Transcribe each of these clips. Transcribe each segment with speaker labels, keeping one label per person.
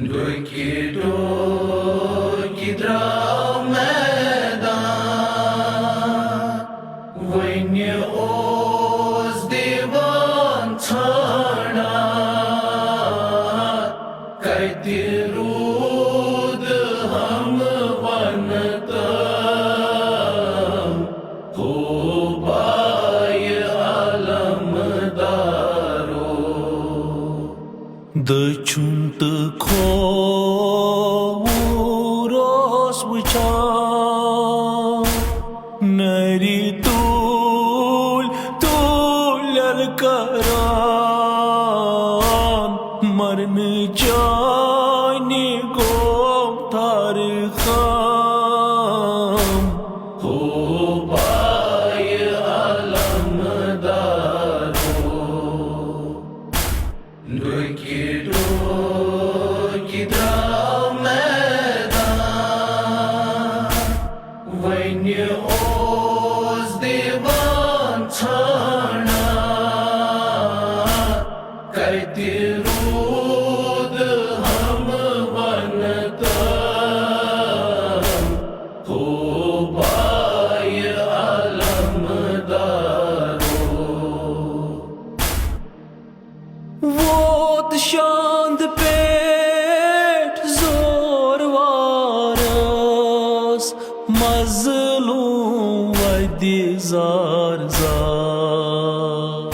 Speaker 1: Doki draw मैदान वन्य ओस दिवान छाना कति रूद हम वनता हो बाय अलमदारो दचुंत खो नरी तूल तूल करान मरन जाने को थार खाम हो बाय अलमदारो डोकी द्राव मैदान वन्य ओस दिवान छाना कति रूद हम वनता हो बाय अलमदारो वो शांत पेट जोर वारस मजलूम वदी जार जार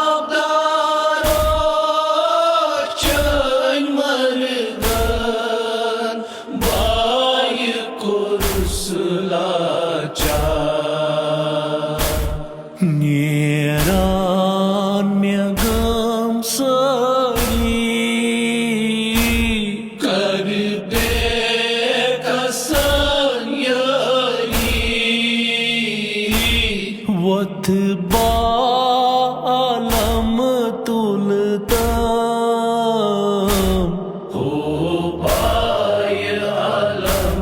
Speaker 1: आबदारो चन मर्दन बाय कुरुसला चा नेरान में गम सरी कर दे कसन वत बालम तुलतम हो बाय अलमदारो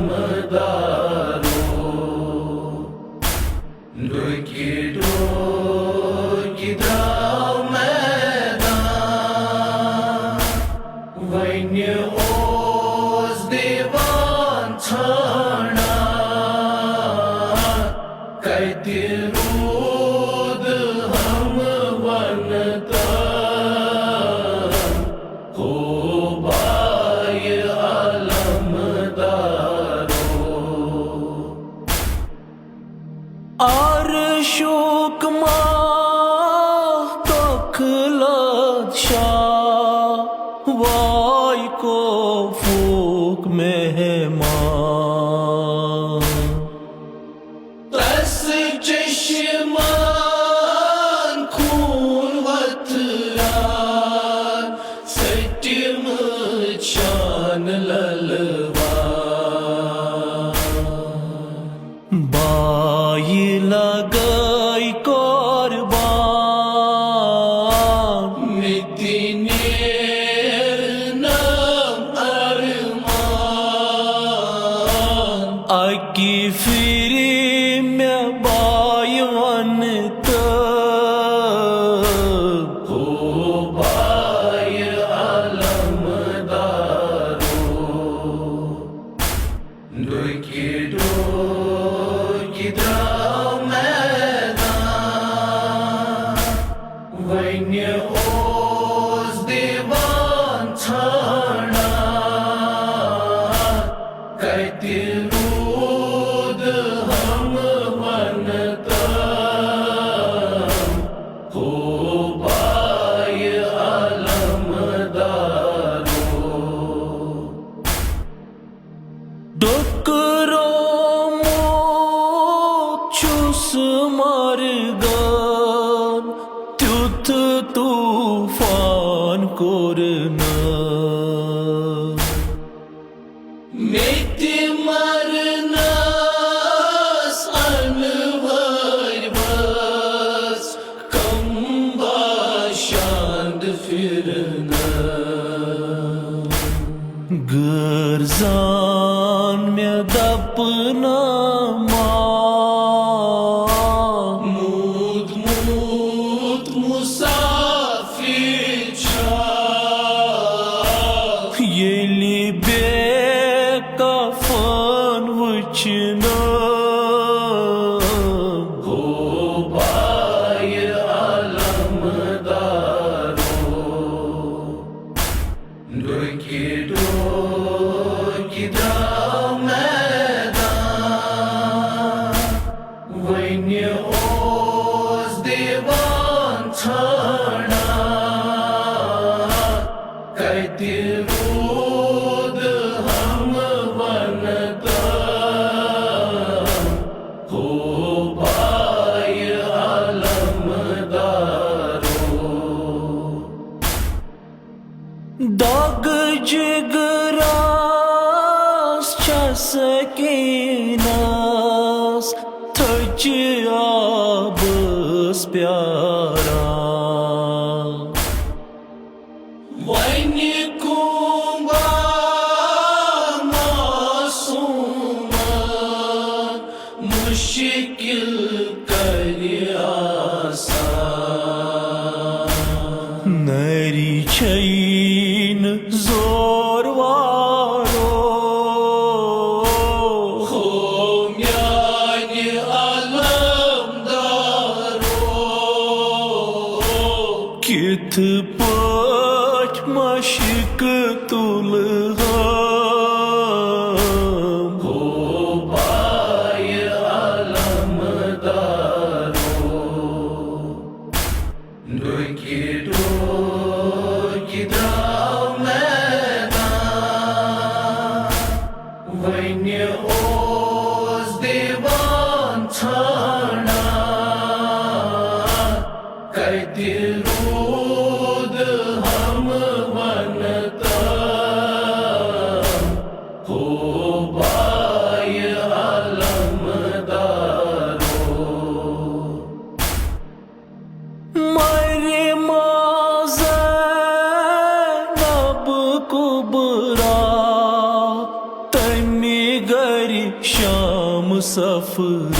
Speaker 1: डोकी द्राव मैदान वन्य ओस दिवान छाना कति रूद हम वनता हो बाय अलमदारो अरशोक तखलत शाह वाय को फूक मेहमान तस चश्मान खून वतरान सत्यम शान ललवा बाई लगाई कुर्बान नितिनेर नाम अरमान आकी फिरी में बाई वनता हो बाय अलमदारो डोकी द्राव मैदान वन्य ओस दिवान छाना कति रूद हम वनता हो बाय अलमदारो डोकरो मोचुस मरगन त्युत तूफान कोरना मेति मरनास अनवर बस कम्बा शांद फिरना गर्जान में दपना मूद मूद मुसाफिर आशना हो भाई आलमदारो डोकी द्राव मैदान वन्य ओस देवान छाना कति रूद हम बनता हो भाई आलमदारो दाग जिगरास सकीनास थच आबस प्यारा वन्य कुंबा मासूमान मुश्किल कर आसान नरी छैन जोर वारो हो म्यान्य आलमदारो किथ पट मशिक तुलहम हो भाई आलमदारो डोकी द्राव मैदान वन्य ओस देवान छाना कति रूद हम बनता हो भाई आलमदारो मरे नब कुबरा तमी गरी शाम सफर